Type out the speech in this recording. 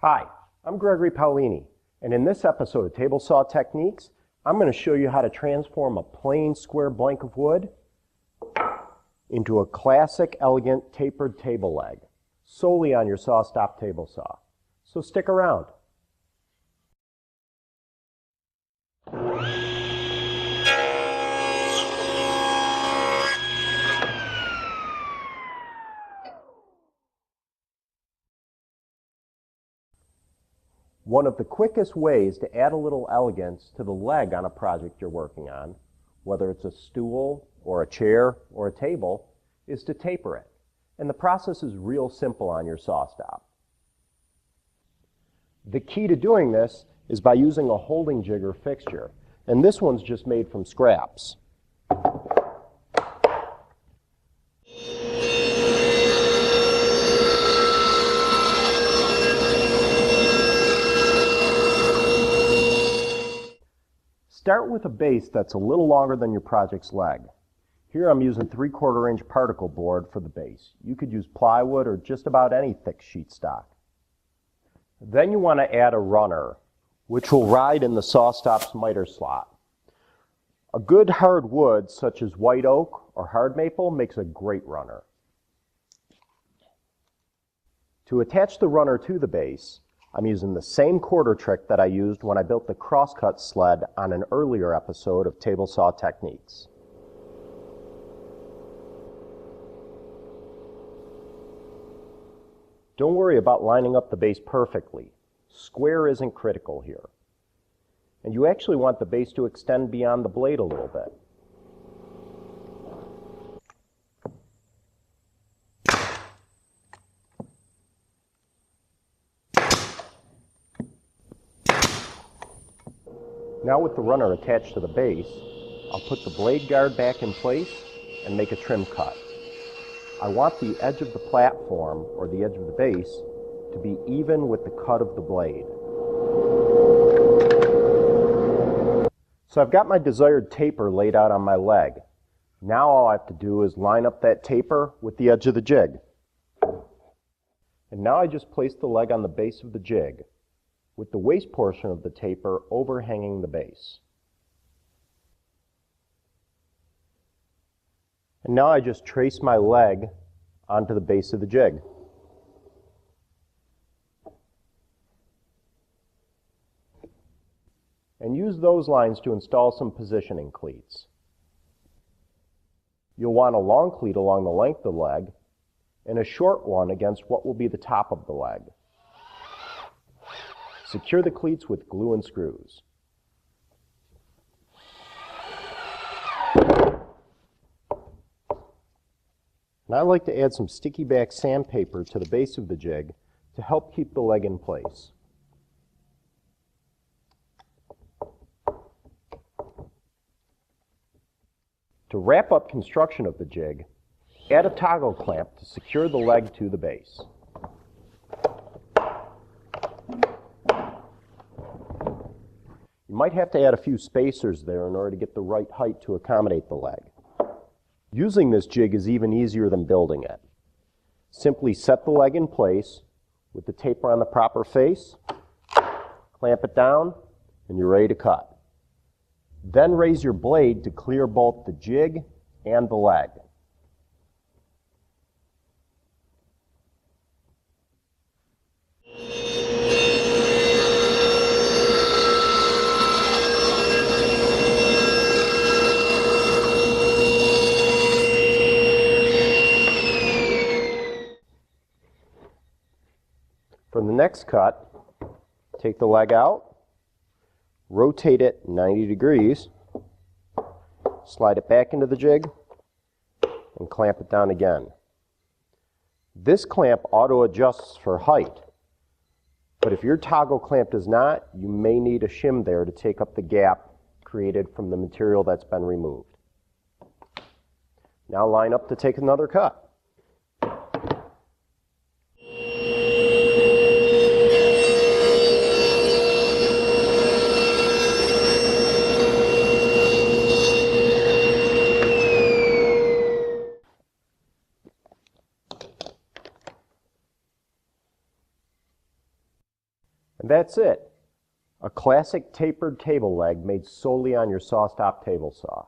Hi, I'm Gregory Paolini, and in this episode of Table Saw Techniques, I'm going to show you how to transform a plain square blank of wood into a classic, elegant, tapered table leg, solely on your SawStop table saw. So stick around. One of the quickest ways to add a little elegance to the leg on a project you're working on, whether it's a stool or a chair or a table, is to taper it. And the process is real simple on your SawStop. The key to doing this is by using a holding jig or fixture, and this one's just made from scraps. Start with a base that's a little longer than your project's leg. Here I'm using 3/4 inch particle board for the base. You could use plywood or just about any thick sheet stock. Then you want to add a runner, which will ride in the SawStop's miter slot. A good hard wood, such as white oak or hard maple, makes a great runner. To attach the runner to the base, I'm using the same quarter trick that I used when I built the crosscut sled on an earlier episode of Table Saw Techniques. Don't worry about lining up the base perfectly. Square isn't critical here. And you actually want the base to extend beyond the blade a little bit. Now with the runner attached to the base, I'll put the blade guard back in place and make a trim cut. I want the edge of the platform, or the edge of the base, to be even with the cut of the blade. So I've got my desired taper laid out on my leg. Now all I have to do is line up that taper with the edge of the jig. And now I just place the leg on the base of the jig, with the waist portion of the taper overhanging the base. And now I just trace my leg onto the base of the jig. And use those lines to install some positioning cleats. You'll want a long cleat along the length of the leg and a short one against what will be the top of the leg. Secure the cleats with glue and screws. And I like to add some sticky back sandpaper to the base of the jig to help keep the leg in place. To wrap up construction of the jig, add a toggle clamp to secure the leg to the base. You might have to add a few spacers there in order to get the right height to accommodate the leg. Using this jig is even easier than building it. Simply set the leg in place with the taper on the proper face, clamp it down, and you're ready to cut. Then raise your blade to clear both the jig and the leg. For the next cut, take the leg out, rotate it 90 degrees, slide it back into the jig, and clamp it down again. This clamp auto-adjusts for height, but if your toggle clamp does not, you may need a shim there to take up the gap created from the material that's been removed. Now line up to take another cut. And that's it. A classic tapered table leg made solely on your SawStop table saw.